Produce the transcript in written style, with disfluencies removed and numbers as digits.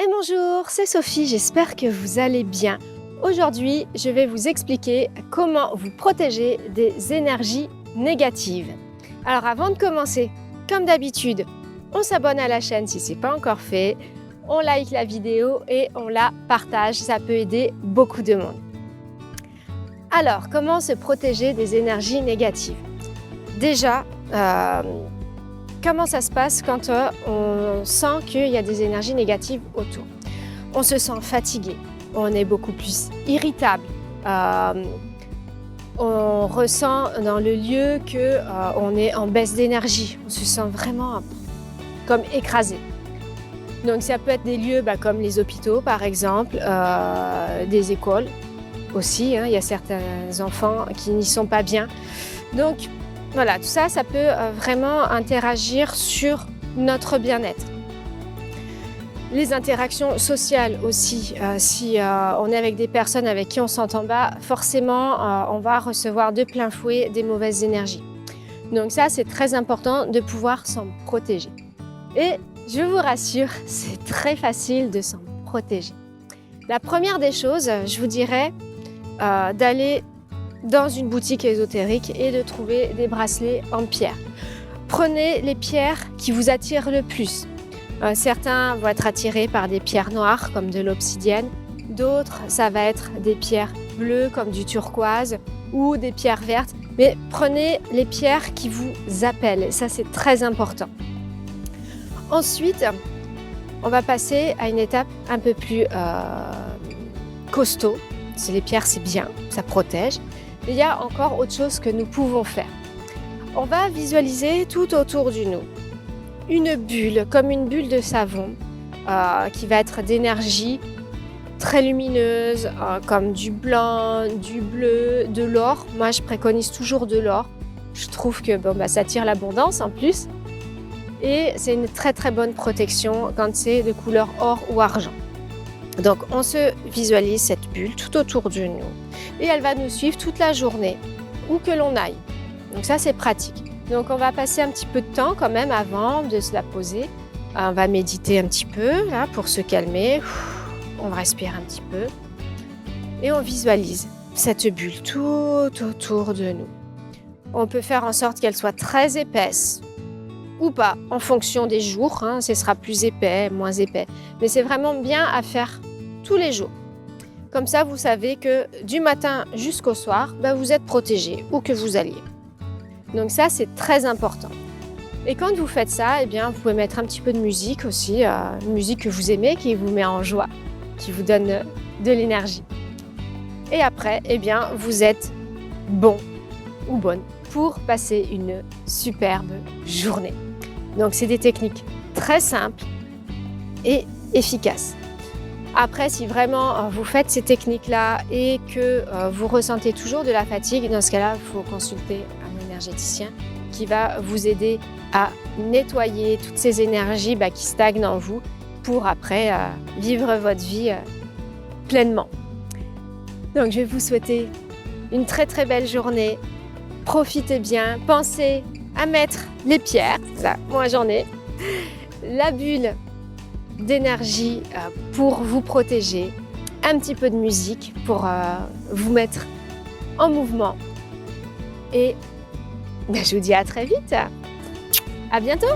Et bonjour, c'est Sophie, j'espère que vous allez bien. Aujourd'hui, je vais vous expliquer comment vous protéger des énergies négatives. Alors avant de commencer, comme d'habitude, on s'abonne à la chaîne si ce n'est pas encore fait, on like la vidéo et on la partage, ça peut aider beaucoup de monde. Alors, comment se protéger des énergies négatives? Déjà, comment ça se passe quand on sent qu'il y a des énergies négatives autour? On se sent fatigué, on est beaucoup plus irritable, on ressent dans le lieu qu'on est en baisse d'énergie, on se sent vraiment comme écrasé. Donc ça peut être des lieux comme les hôpitaux par exemple, des écoles aussi, il y a certains enfants qui n'y sont pas bien. Donc voilà, tout ça, ça peut vraiment interagir sur notre bien-être. Les interactions sociales aussi, si on est avec des personnes avec qui on s'entend pas, forcément, on va recevoir de plein fouet des mauvaises énergies. Donc ça, c'est très important de pouvoir s'en protéger. Et je vous rassure, c'est très facile de s'en protéger. La première des choses, je vous dirais d'aller dans une boutique ésotérique et de trouver des bracelets en pierre. Prenez les pierres qui vous attirent le plus. Certains vont être attirés par des pierres noires comme de l'obsidienne, d'autres ça va être des pierres bleues comme du turquoise ou des pierres vertes, mais prenez les pierres qui vous appellent, ça c'est très important. Ensuite, on va passer à une étape un peu plus costaud. Les pierres c'est bien, ça protège. Il y a encore autre chose que nous pouvons faire. On va visualiser tout autour de nous une bulle, comme une bulle de savon, qui va être d'énergie très lumineuse, comme du blanc, du bleu, de l'or. Moi, je préconise toujours de l'or. Je trouve que ça attire l'abondance en plus. Et c'est une très très bonne protection quand c'est de couleur or ou argent. Donc, on se visualise cette bulle tout autour de nous et elle va nous suivre toute la journée, où que l'on aille. Donc ça, c'est pratique. Donc, on va passer un petit peu de temps quand même avant de se la poser. On va méditer un petit peu là, pour se calmer. On respire un petit peu et on visualise cette bulle tout autour de nous. On peut faire en sorte qu'elle soit très épaisse ou pas, en fonction des jours. Ce sera plus épais, moins épais. Mais c'est vraiment bien à faire tous les jours. Comme ça, vous savez que du matin jusqu'au soir, vous êtes protégé où que vous alliez. Donc ça, c'est très important. Et quand vous faites ça, vous pouvez mettre un petit peu de musique aussi, une musique que vous aimez, qui vous met en joie, qui vous donne de l'énergie. Et après, vous êtes bon ou bonne pour passer une superbe journée. Donc c'est des techniques très simples et efficaces. Après, si vraiment vous faites ces techniques-là et que vous ressentez toujours de la fatigue, dans ce cas-là, il faut consulter un énergéticien qui va vous aider à nettoyer toutes ces énergies qui stagnent en vous pour après vivre votre vie pleinement. Donc, je vais vous souhaiter une très très belle journée. Profitez bien, pensez à mettre les pierres, là, moi j'en ai, la bulle d'énergie pour vous protéger, un petit peu de musique pour vous mettre en mouvement. Et je vous dis à très vite. À bientôt.